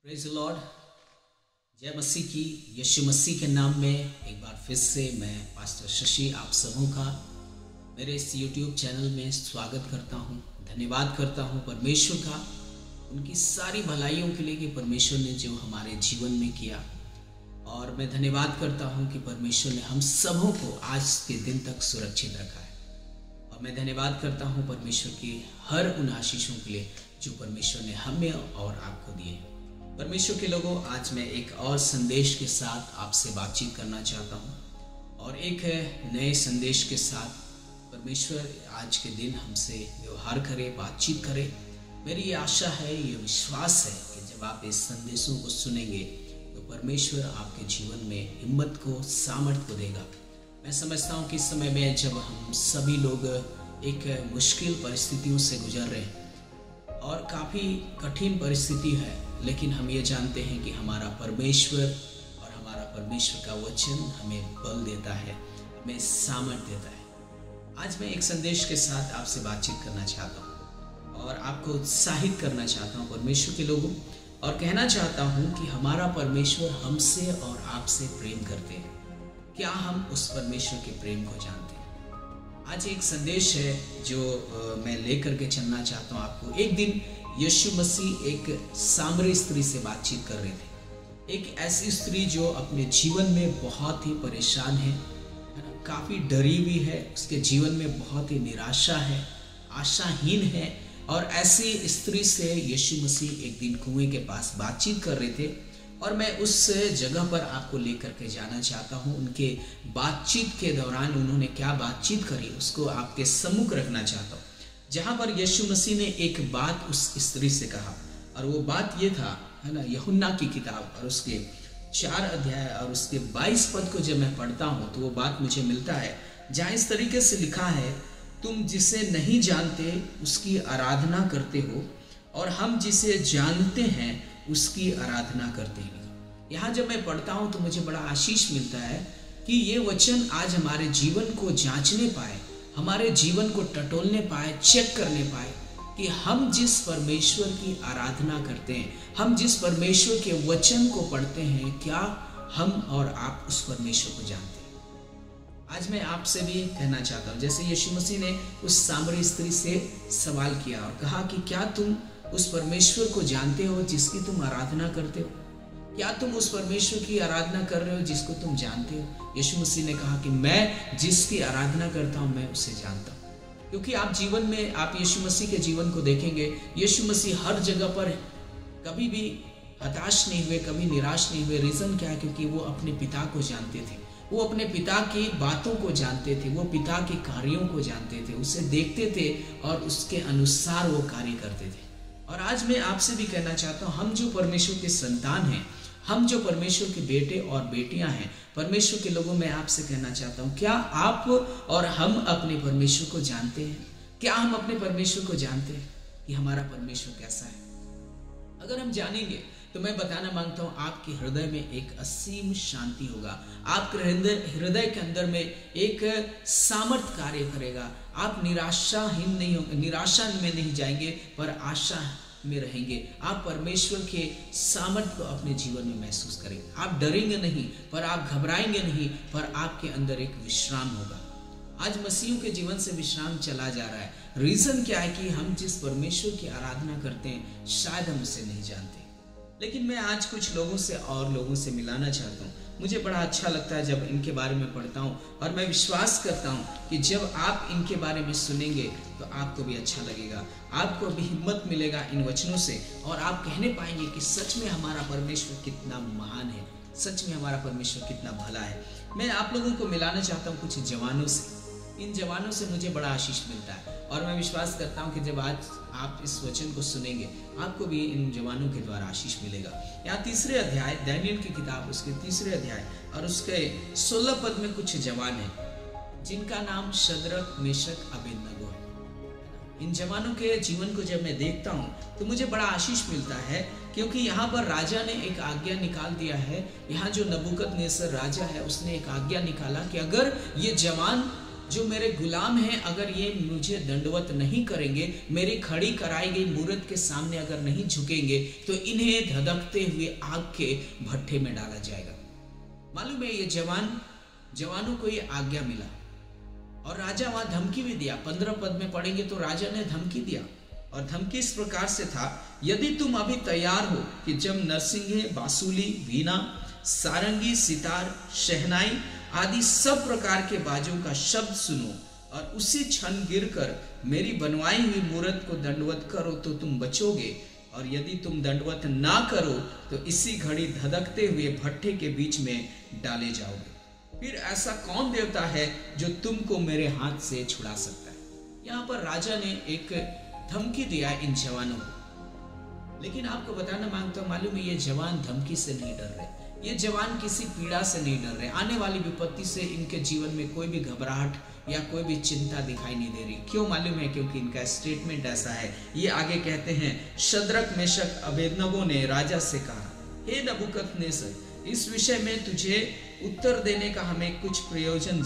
Praise the Lord. जय मसीह की। यीशु मसीह के नाम में एक बार फिर से मैं पास्टर शशि आप सबों का मेरे इस YouTube चैनल में स्वागत करता हूं। धन्यवाद करता हूं परमेश्वर का उनकी सारी भलाइयों के लिए कि परमेश्वर ने जो हमारे जीवन में किया, और मैं धन्यवाद करता हूं कि परमेश्वर ने हम सबों को आज के दिन तक सुरक्षित रखा है। और मैं धन्यवाद करता हूं परमेश्वर की हर उन आशीषों के लिए जो परमेश्वर ने हमें और आपको दिए हैं। परमेश्वर के लोगों, आज मैं एक और संदेश के साथ आपसे बातचीत करना चाहता हूं और एक नए संदेश के साथ परमेश्वर आज के दिन हमसे व्यवहार करे, बातचीत करे। मेरी ये आशा है, ये विश्वास है कि जब आप इस संदेशों को सुनेंगे तो परमेश्वर आपके जीवन में हिम्मत को, सामर्थ को देगा। मैं समझता हूँ कि इस समय में जब हम सभी लोग एक मुश्किल परिस्थितियों से गुजर रहे हैं और काफ़ी कठिन परिस्थिति है, लेकिन हम ये जानते हैं कि हमारा परमेश्वर और हमारा परमेश्वर का वचन हमें बल देता है, हमें सामर्थ देता है। आज मैं एक संदेश के साथ आपसे बातचीत करना चाहता हूँ और आपको उत्साहित करना चाहता हूँ परमेश्वर के लोगों, और कहना चाहता हूँ कि हमारा परमेश्वर हमसे और आपसे प्रेम करते हैं। क्या हम उस परमेश्वर के प्रेम को जानते हैं? आज एक संदेश है जो मैं लेकर के चलना चाहता हूँ आपको। एक दिन यीशु मसीह एक सामरी स्त्री से बातचीत कर रहे थे। एक ऐसी स्त्री जो अपने जीवन में बहुत ही परेशान है, काफ़ी डरी हुई है, उसके जीवन में बहुत ही निराशा है, आशाहीन है। और ऐसी स्त्री से यीशु मसीह एक दिन कुएं के पास बातचीत कर रहे थे, और मैं उस जगह पर आपको लेकर के जाना चाहता हूँ। उनके बातचीत के दौरान उन्होंने क्या बातचीत करी उसको आपके सम्मुख रखना चाहता हूँ, जहाँ पर यीशु मसीह ने एक बात उस स्त्री से कहा। और वो बात ये था, है ना, यूहन्ना की किताब और उसके 4 अध्याय और उसके 22 पद को जब मैं पढ़ता हूँ तो वो बात मुझे मिलता है, जहाँ इस तरीके से लिखा है, तुम जिसे नहीं जानते उसकी आराधना करते हो, और हम जिसे जानते हैं उसकी आराधना करते हैं। यहाँ जब मैं पढ़ता हूँ तो मुझे बड़ा आशीष मिलता है कि ये वचन आज हमारे जीवन को जांचने पाए, हमारे जीवन को टटोलने पाए, चेक करने पाए कि हम जिस परमेश्वर की आराधना करते हैं, हम जिस परमेश्वर के वचन को पढ़ते हैं, क्या हम और आप उस परमेश्वर को जानते हैं? आज मैं आपसे भी कहना चाहता हूँ, जैसे यीशु मसीह ने उस सामरी स्त्री से सवाल किया और कहा कि क्या तुम उस परमेश्वर को जानते हो जिसकी तुम आराधना करते हो? क्या तुम उस परमेश्वर की आराधना कर रहे हो जिसको तुम जानते हो? यीशु मसीह ने कहा कि मैं जिसकी आराधना करता हूँ मैं उसे जानता हूँ। क्योंकि आप जीवन में आप यीशु मसीह के जीवन को देखेंगे, यीशु मसीह हर जगह पर कभी भी हताश नहीं हुए, कभी निराश नहीं हुए। रीज़न क्या है? क्योंकि वो अपने पिता को जानते थे, वो अपने पिता की बातों को जानते थे, वो पिता के कार्यों को जानते थे, उसे देखते थे और उसके अनुसार वो कार्य करते थे। और आज मैं आपसे भी कहना चाहता हूँ, हम जो परमेश्वर के संतान हैं, हम जो परमेश्वर के बेटे और बेटियां हैं, परमेश्वर के लोगों, मैं आपसे कहना चाहता हूँ, क्या आप और हम अपने परमेश्वर को जानते हैं? क्या हम अपने परमेश्वर को जानते हैं कि हमारा परमेश्वर कैसा है? अगर हम जानेंगे तो मैं बताना मांगता हूँ, आपके हृदय में एक असीम शांति होगा, आपके हृदय के अंदर में एक सामर्थ कार्य करेगा। आप निराशाहीन नहीं होंगे, निराशा में नहीं जाएंगे, पर आशा में रहेंगे। आप परमेश्वर के सामर्थ को अपने जीवन में महसूस करेंगे। आप डरेंगे नहीं, पर आप घबराएंगे नहीं, पर आपके अंदर एक विश्राम होगा। आज मसीहों के जीवन से विश्राम चला जा रहा है। रीजन क्या है? कि हम जिस परमेश्वर की आराधना करते हैं शायद हम उसे नहीं जानते। लेकिन मैं आज कुछ लोगों से और लोगों से मिलाना चाहता हूँ। मुझे बड़ा अच्छा लगता है जब इनके बारे में पढ़ता हूँ, और मैं विश्वास करता हूँ कि जब आप इनके बारे में सुनेंगे तो आपको भी अच्छा लगेगा, आपको भी हिम्मत मिलेगा इन वचनों से, और आप कहने पाएंगे कि सच में हमारा परमेश्वर कितना महान है, सच में हमारा परमेश्वर कितना भला है। मैं आप लोगों को मिलाना चाहता हूँ कुछ जवानों से। इन जवानों से मुझे बड़ा आशीष मिलता है, और मैं विश्वास करता हूँ कि जब आज आप इस वचन को सुनेंगे आपको भी इन जवानों के द्वारा आशीष मिलेगा। यहाँ 3 अध्याय दानियेल की किताब उसके 3 अध्याय और उसके 16 पद में कुछ जवान हैं जिनका नाम शद्रक, मेशक, अबेदनगो है। इन जवानों के जीवन को जब मैं देखता हूँ तो मुझे बड़ा आशीष मिलता है, क्योंकि यहाँ पर राजा ने एक आज्ञा निकाल दिया है। यहाँ जो नबूकदनेस्सर राजा है उसने एक आज्ञा निकाला कि अगर ये जवान जो मेरे गुलाम हैं, अगर ये मुझे दंडवत नहीं करेंगे, मेरी खड़ी कराई गई मूरत के सामने अगर नहीं झुकेंगे, तो इन्हें धधकते हुए आग के भट्ठे में डाला जाएगा। मालूम है, ये जवानों को ये आज्ञा मिला और राजा वहां धमकी भी दिया। 15 पद में पढ़ेंगे तो राजा ने धमकी दिया, और धमकी इस प्रकार से था, यदि तुम अभी तैयार हो कि जब नरसिंगे, बांसुली, वीणा, सारंगी, सितार, शहनाई आदि सब प्रकार के बाजों का शब्द सुनो और उसी क्षण गिरकर मेरी बनवाई हुई मूरत को दंडवत करो तो तुम बचोगे, और यदि तुम दंडवत ना करो तो इसी घड़ी धधकते हुए भट्ठे के बीच में डाले जाओगे। फिर ऐसा कौन देवता है जो तुमको मेरे हाथ से छुड़ा सकता है? यहाँ पर राजा ने एक धमकी दिया इन जवानों को, लेकिन आपको बताना मांगता हूं, मालूम है ये जवान धमकी से नहीं डर रहे, ये जवान किसी पीड़ा से नहीं डर रहे, आने वाली विपत्ति से इनके जीवन में कोई भी घबराहट या कोई भी चिंता दिखाई नहीं दे रही। क्यों मालूम है? क्योंकि इनका स्टेटमेंट ऐसा है। ये आगे कहते हैं, शद्रक, मेशक, अबेदनगो ने राजा से कहा, हे नबूकदनेस्सर, इस विषय में तुझे उत्तर देने का हमें कुछ प्रयोजन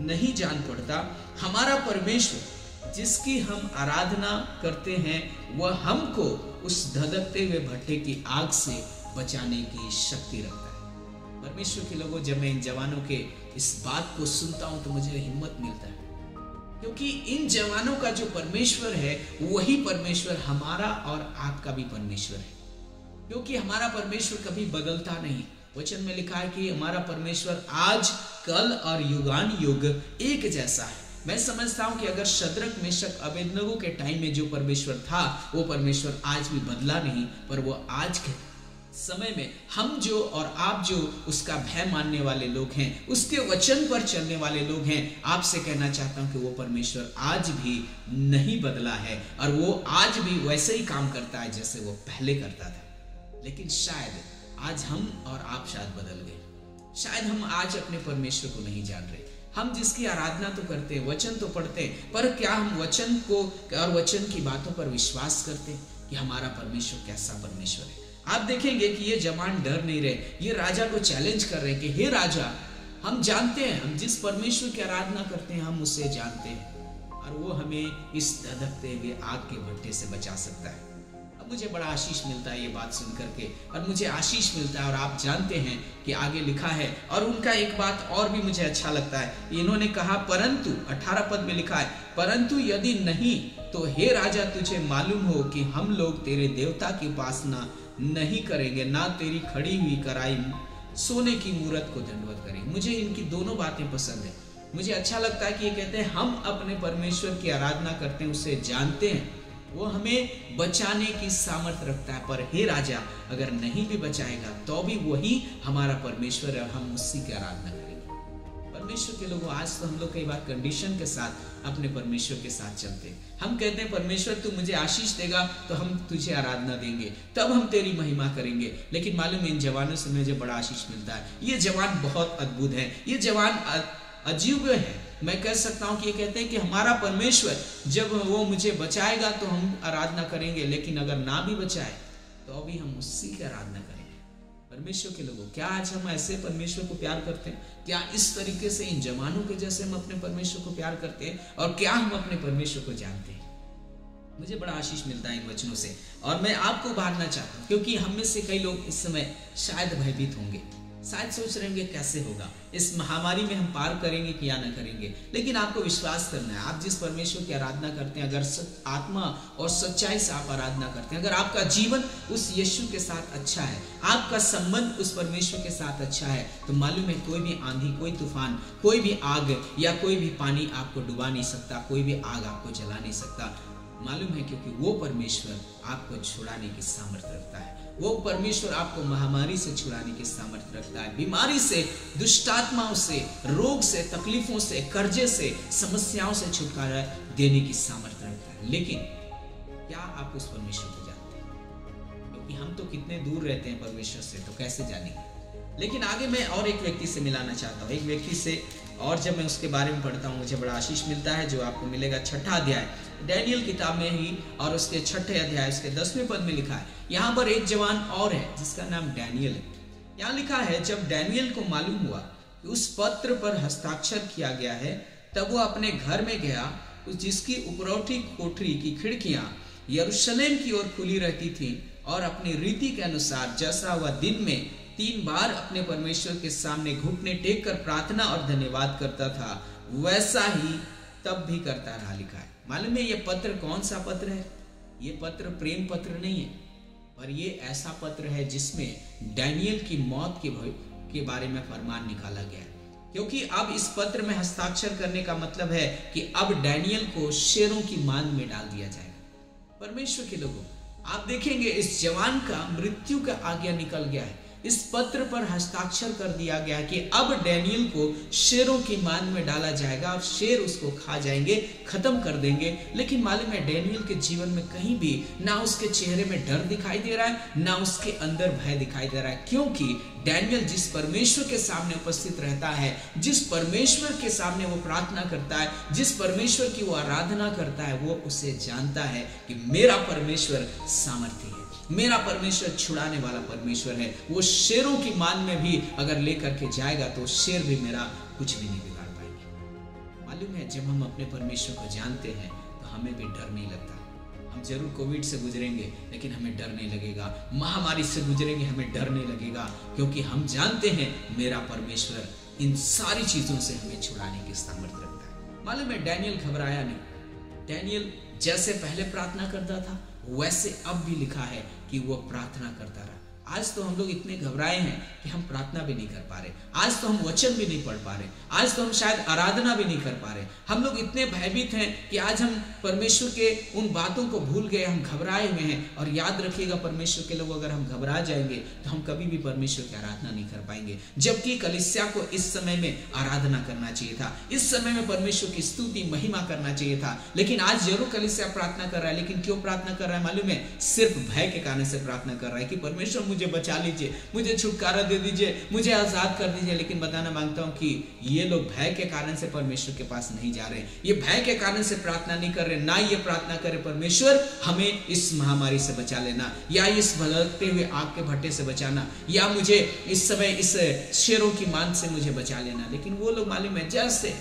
नहीं जान पड़ता। हमारा परमेश्वर जिसकी हम आराधना करते हैं वह हमको उस धधकते हुए भट्ठे की आग से बचाने की शक्ति रखता है। परमेश्वर के लोगों, जब मैं इन जवानों के इस बात को सुनता हूं तो मुझे हिम्मत मिलता है, क्योंकि इन जवानों का जो परमेश्वर है वही परमेश्वर हमारा और आपका भी परमेश्वर है, क्योंकि हमारा परमेश्वर कभी बदलता नहीं। वचन में लिखा है कि हमारा परमेश्वर आज, कल और युगान युग एक जैसा है। मैं समझता हूं कि अगर शद्रक, मेशक, अबेदनगो के टाइम में जो परमेश्वर था वो परमेश्वर आज भी बदला नहीं, पर वो आज के समय में हम जो और आप जो उसका भय मानने वाले लोग हैं, उसके वचन पर चलने वाले लोग हैं, आपसे कहना चाहता हूं कि वो परमेश्वर आज भी नहीं बदला है और वो आज भी वैसे ही काम करता है जैसे वो पहले करता था। लेकिन शायद आज हम और आप शायद बदल गए, शायद हम आज अपने परमेश्वर को नहीं जान रहे। हम जिसकी आराधना तो करते हैं, वचन तो पढ़ते हैं, पर क्या हम वचन को और वचन की बातों पर विश्वास करते हैं कि हमारा परमेश्वर कैसा परमेश्वर है? आप देखेंगे कि ये जवान डर नहीं रहे, ये राजा को चैलेंज कर रहे हैं कि हे राजा, हम जानते हैं, हम जिस परमेश्वर की आराधना करते हैं हम उसे जानते हैं और वो हमें इस धधकते हुए आग के भट्ठे से बचा सकता है। अब मुझे बड़ा आशीष मिलता है ये बात सुन करके, और मुझे आशीष मिलता है। और आप जानते हैं कि आगे लिखा है, और उनका एक बात और भी मुझे अच्छा लगता है, इन्होंने कहा, परंतु 18 पद में लिखा है, परंतु यदि नहीं तो हे राजा, तुझे मालूम हो कि हम लोग तेरे देवता की उपासना नहीं करेंगे, ना तेरी खड़ी हुई कराई सोने की मूरत को दंडवत करेंगे। मुझे इनकी दोनों बातें पसंद है। मुझे अच्छा लगता है कि ये कहते हैं हम अपने परमेश्वर की आराधना करते हैं, उसे जानते हैं, वो हमें बचाने की सामर्थ्य रखता है, पर हे राजा, अगर नहीं भी बचाएगा तो भी वही हमारा परमेश्वर है, हम उसी की आराधना करेंगे। परमेश्वर के लोगों, आज तो हम लोग कई बार कंडीशन के साथ अपने परमेश्वर के साथ चलते हैं। हम कहते हैं परमेश्वर तू मुझे आशीष देगा तो हम तुझे आराधना देंगे, तब हम तेरी महिमा करेंगे। लेकिन मालूम है इन जवानों से मुझे बड़ा आशीष मिलता है। ये जवान बहुत अद्भुत है, ये जवान अजीब है। मैं कह सकता हूं कि ये कहते हैं कि हमारा परमेश्वर जब वो मुझे बचाएगा तो हम आराधना करेंगे, लेकिन अगर ना भी बचाए तो अभी हम उसी की आराधना करेंगे। परमेश्वर के लोगों, क्या आज हम ऐसे परमेश्वर को प्यार करते हैं? क्या इस तरीके से इन जवानों के जैसे हम अपने परमेश्वर को प्यार करते हैं? और क्या हम अपने परमेश्वर को जानते हैं? मुझे बड़ा आशीष मिलता है इन वचनों से, और मैं आपको उभारना चाहता हूं, क्योंकि हम में से कई लोग इस समय शायद भयभीत होंगे, शायद सोच रहे होंगे कैसे होगा, इस महामारी में हम पार करेंगे कि या न करेंगे। लेकिन आपको विश्वास करना है, आप जिस परमेश्वर की आराधना करते हैं, अगर आत्मा और सच्चाई से आप आराधना करते हैं, अगर आपका जीवन उस यीशु के साथ अच्छा है, आपका संबंध उस परमेश्वर के साथ अच्छा है, तो मालूम है कोई भी आंधी, कोई तूफान, कोई भी आग या कोई भी पानी आपको डुबा नहीं सकता, कोई भी आग आपको जला नहीं सकता। मालूम है क्योंकि वो परमेश्वर आपको छुड़ाने की सामर्थ्य रखता है। वो परमेश्वर आपको महामारी से छुड़ाने की सामर्थ्य रखता है, बीमारी से, दुष्टात्माओं से, रोग से, तकलीफों से, कर्जे से, समस्याओं से छुटकारा देने की सामर्थ्य रखता है। लेकिन क्या आप उस परमेश्वर को जानते हैं? क्योंकि हम तो कितने दूर रहते हैं परमेश्वर से, तो कैसे जानेंगे? लेकिन आगे मैं और एक व्यक्ति से मिलाना चाहता हूँ, एक व्यक्ति से, और जब मैं उसके बारे में पढ़ता हूँ मुझे बड़ा आशीष मिलता है, जो आपको मिलेगा 6ठा अध्याय डैनियल किताब में ही, और उसके 6ठे अध्याय उसके 10वें पद में लिखा है। यहाँ पर एक जवान और है जिसका नाम डैनियल है। यहाँ लिखा है, जब डैनियल को मालूम हुआ कि उस पत्र पर हस्ताक्षर किया गया है तब वो अपने घर में गया, जिसकी उपरौठी कोठरी की खिड़कियां यरूशलेम की ओर खुली रहती थीं, और अपनी रीति के अनुसार जैसा वह दिन में 3 बार अपने परमेश्वर के सामने घुटने टेक कर प्रार्थना और धन्यवाद करता था, वैसा ही तब भी करता रहा, लिखा है। मालूम है ये पत्र कौन सा पत्र है? ये पत्र प्रेम पत्र नहीं है, पर ये ऐसा पत्र है जिसमें डैनियल की मौत के बारे में फरमान निकाला गया है। क्योंकि अब इस पत्र में हस्ताक्षर करने का मतलब है कि अब डैनियल को शेरों की मान में डाल दिया जाएगा। परमेश्वर के लोगों, आप देखेंगे इस जवान का मृत्यु का आज्ञा निकल गया है। इस पत्र पर हस्ताक्षर कर दिया गया कि अब डैनियल को शेरों की मान में डाला जाएगा, अब शेर उसको खा जाएंगे, खत्म कर देंगे। लेकिन मालूम है डैनियल के जीवन में कहीं भी ना उसके चेहरे में डर दिखाई दे रहा है, ना उसके अंदर भय दिखाई दे रहा है, क्योंकि डैनियल जिस परमेश्वर के सामने उपस्थित रहता है, जिस परमेश्वर के सामने वो प्रार्थना करता है, जिस परमेश्वर की वो आराधना करता है, वो उसे जानता है कि मेरा परमेश्वर सामर्थी है, मेरा परमेश्वर छुड़ाने वाला परमेश्वर है। वो शेरों की मान में भी अगर लेकर के जाएगा तो शेर भी मेरा कुछ भी नहीं बिगाड़ पाएंगे। मालूम है जब हम अपने परमेश्वर को जानते हैं तो हमें भी डर नहीं लगता। हम जरूर कोविड से गुजरेंगे लेकिन हमें डर नहीं लगेगा, महामारी से गुजरेंगे हमें डर नहीं लगेगा, क्योंकि हम जानते हैं मेरा परमेश्वर इन सारी चीजों से हमें छुड़ाने की सामर्थ्य रखता है। मालूम है डैनियल घबराया नहीं। डैनियल जैसे पहले प्रार्थना करता था वैसे अब भी लिखा है कि वो प्रार्थना करता रहा। आज तो हम लोग इतने घबराए हैं कि हम प्रार्थना भी नहीं कर पा रहे, आज तो हम वचन भी नहीं पढ़ पा रहे, आज तो हम शायद आराधना भी नहीं कर पा रहे। हम लोग इतने भयभीत हैं कि आज हम परमेश्वर के उन बातों को भूल गए, हम घबराए हुए हैं। और याद रखिएगा परमेश्वर के लोग, अगर हम घबरा जाएंगे तो हम कभी भी परमेश्वर की आराधना नहीं कर पाएंगे। जबकि कलीसिया को इस समय में आराधना करना चाहिए था, इस समय में परमेश्वर की स्तुति महिमा करना चाहिए था। लेकिन आज जरूर कलीसिया प्रार्थना कर रहा है, लेकिन क्यों प्रार्थना कर रहा है मालूम है? सिर्फ भय के कारण से प्रार्थना कर रहा है कि परमेश्वर मुझे बचा लीजिए, मुझे छुटकारा दे दीजिए, मुझे आजाद कर दीजिए। लेकिन बताना मांगता हूं कि ये लोग भय के कारण से परमेश्वर के पास नहीं जा रहे, ये भय के कारण से प्रार्थना नहीं कर रहे। ना ये प्रार्थना करे परमेश्वर हमें इस महामारी से बचा लेना, या इस भड़कते हुए आग के भट्टे से बचाना, या मुझे इस समय इस शेरों की मान से मुझे बचा लेना। लेकिन वो लोग मालूम है जैसे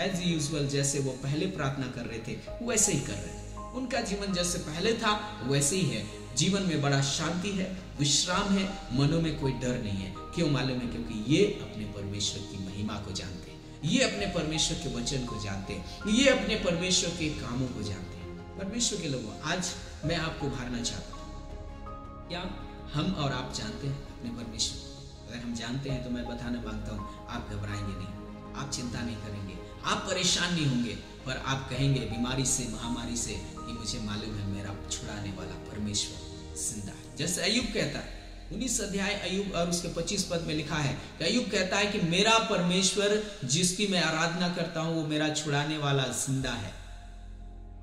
एज यूजुअल जैसे वो पहले प्रार्थना कर रहे थे वैसे ही कर रहे थे। उनका जीवन जैसे पहले था वैसे ही है। जीवन में बड़ा शांति है, विश्राम है, मनों में कोई डर नहीं है। क्यों मालूम है? क्योंकि ये अपने परमेश्वर की महिमा को जानते हैं, ये अपने परमेश्वर के वचन को जानते हैं, ये अपने परमेश्वर के कामों को जानते हैं। परमेश्वर के लोगों, आज मैं आपको उभारना चाहता हूँ। क्या हम और आप जानते हैं अपने परमेश्वर? अगर हम जानते हैं तो मैं बताना मांगता हूँ आप घबराएंगे नहीं, आप चिंता नहीं करेंगे, आप परेशान नहीं होंगे, पर आप कहेंगे बीमारी से, महामारी से कि मुझे मालूम है मेरा छुड़ाने वाला परमेश्वर जिंदा है। जैसे अय्यूब कहता है, 19 अध्याय अय्यूब और उसके 25 पद में लिखा है कि अय्यूब कहता है कि मेरा परमेश्वर जिसकी मैं आराधना करता हूं वो मेरा छुड़ाने वाला जिंदा है।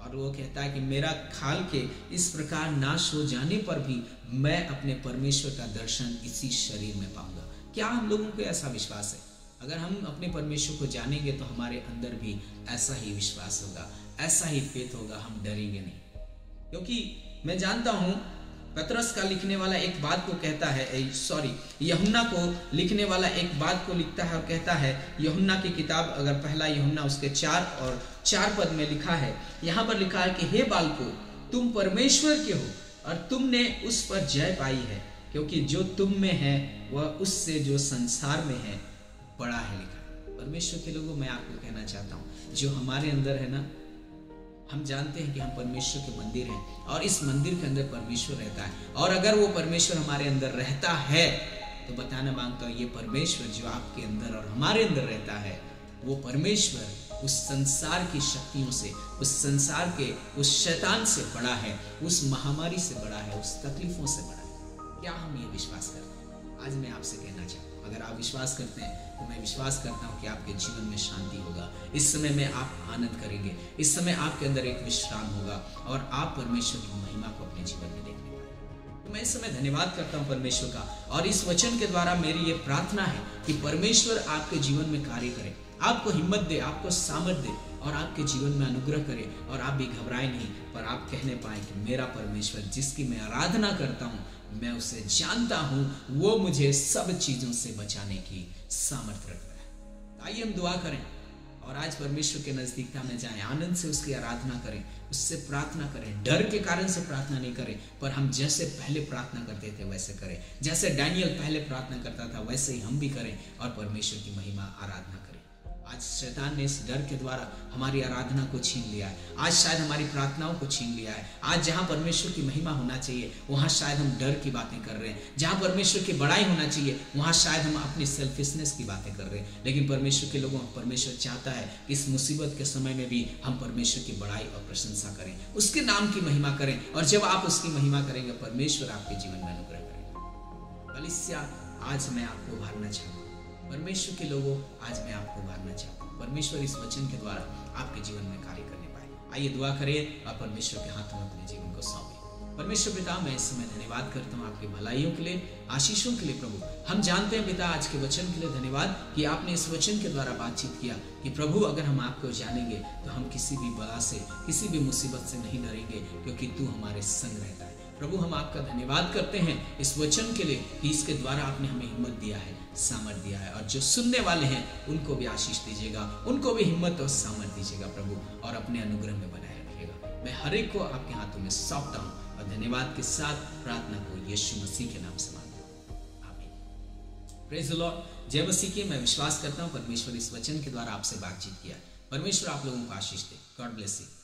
और वो कहता है कि मेरा खाल के इस प्रकार नाश हो जाने पर भी मैं अपने परमेश्वर का दर्शन इसी शरीर में पाऊंगा। क्या हम लोगों को ऐसा विश्वास है? अगर हम अपने परमेश्वर को जानेंगे तो हमारे अंदर भी ऐसा ही विश्वास होगा, ऐसा ही फेथ होगा, हम डरेंगे नहीं। क्योंकि मैं जानता हूं पतरस का लिखने वाला एक बात को कहता है, यूहन्ना को लिखने वाला एक बात को लिखता है और कहता है, यूहन्ना की किताब अगर पहला यूहन्ना उसके 4 पद में लिखा है, यहाँ पर लिखा है कि हे बालको तुम परमेश्वर के हो और तुमने उस पर जय पाई है, क्योंकि जो तुम में है वह उससे जो संसार में है बड़ा है, लिखा। परमेश्वर के लोगों, मैं आपको कहना चाहता हूँ जो हमारे अंदर है ना, हम जानते हैं कि हम परमेश्वर के मंदिर हैं और इस मंदिर के अंदर परमेश्वर रहता है। और अगर वो परमेश्वर हमारे अंदर रहता है तो बताना मांगता हूँ ये परमेश्वर जो आपके अंदर और हमारे अंदर रहता है, वो परमेश्वर उस संसार की शक्तियों से, उस संसार के उस शैतान से बड़ा है, उस महामारी से बड़ा है, उस तकलीफों से बड़ा है। क्या हम ये विश्वास करते हैं? आज मैं आपसे कहना चाहता हूँ अगर आप विश्वास करते हैं तो मैं विश्वास करता हूँ कि आपके जीवन में शांति होगा। इस समय में आप आनंद करेंगे, इस समय आपके अंदर एक विश्राम होगा और आप परमेश्वर की महिमा को अपने जीवन में देखने पाएंगे। तो मैं इस समय धन्यवाद करता हूँ परमेश्वर का, और इस वचन के द्वारा मेरी ये प्रार्थना है कि परमेश्वर आपके जीवन में कार्य करे, आपको हिम्मत दे, आपको सामर्थ दे और आपके जीवन में अनुग्रह करे, और आप भी घबराए नहीं, पर आप कहने पाए कि मेरा परमेश्वर जिसकी मैं आराधना करता हूँ, मैं उसे जानता हूँ, वो मुझे सब चीजों से बचाने की सामर्थ्य रखता है। आइए हम दुआ करें। और आज परमेश्वर के नजदीकता में जाएं, आनंद से उसकी आराधना करें, उससे प्रार्थना करें। डर के कारण से प्रार्थना नहीं करें, पर हम जैसे पहले प्रार्थना करते थे वैसे करें। जैसे डैनियल पहले प्रार्थना करता था वैसे ही हम भी करें और परमेश्वर की महिमा आराधना करें। आज शैतान ने इस डर के द्वारा हमारी आराधना को छीन लिया है। आज शायद हमारी प्रार्थनाओं को छीन लिया है। आज जहां परमेश्वर की महिमा होना चाहिए वहां शायद हम डर की बातें कर रहे हैं। जहां परमेश्वर की बड़ाई होना चाहिए वहां शायद हम अपनी सेल्फिशनेस की बातें कर रहे हैं। लेकिन परमेश्वर के लोगों, परमेश्वर चाहता है कि इस मुसीबत के समय में भी हम परमेश्वर की बड़ाई और प्रशंसा करें, उसके नाम की महिमा करें। और जब आप उसकी महिमा करेंगे परमेश्वर आपके जीवन में अनुग्रह करेगा। कलीसिया, आज मैं आपको उभारना चाहता हूँ। परमेश्वर के लोगों, आज मैं आपको उभारना चाहता हूँ। परमेश्वर इस वचन के द्वारा आपके जीवन में कार्य करने पाए। आइए दुआ करें और परमेश्वर के हाथों में अपने जीवन को सौंपें। परमेश्वर पिता, मैं इस समय धन्यवाद करता हूँ आपकी भलाइयों के लिए, आशीषों के लिए। प्रभु, हम जानते हैं पिता, आज के वचन के लिए धन्यवाद कि आपने इस वचन के द्वारा बातचीत किया कि प्रभु अगर हम आपको जानेंगे तो हम किसी भी बला से, किसी भी मुसीबत से नहीं डरेंगे, क्योंकि तू हमारे संग रहता है। प्रभु, हम आपका धन्यवाद करते हैं इस वचन के लिए कि इसके द्वारा आपने हमें हिम्मत दिया है, सामर्थ दिया है, और जो सुनने वाले हैं उनको भी आशीष दीजिएगा, उनको भी हिम्मत और सामर्थ दीजिएगा प्रभु, और अपने अनुग्रह में बनाए रखिएगा। मैं हर एक को आपके हाथों में सौंपता हूँ और धन्यवाद के साथ प्रार्थना को यीशु मसीह के नाम से मांगता हूँ, आमीन। Praise the Lord. जय मसीह की। मैं विश्वास करता हूँ परमेश्वर इस वचन के द्वारा आपसे बातचीत किया। परमेश्वर आप लोगों को आशीष दे। God bless you.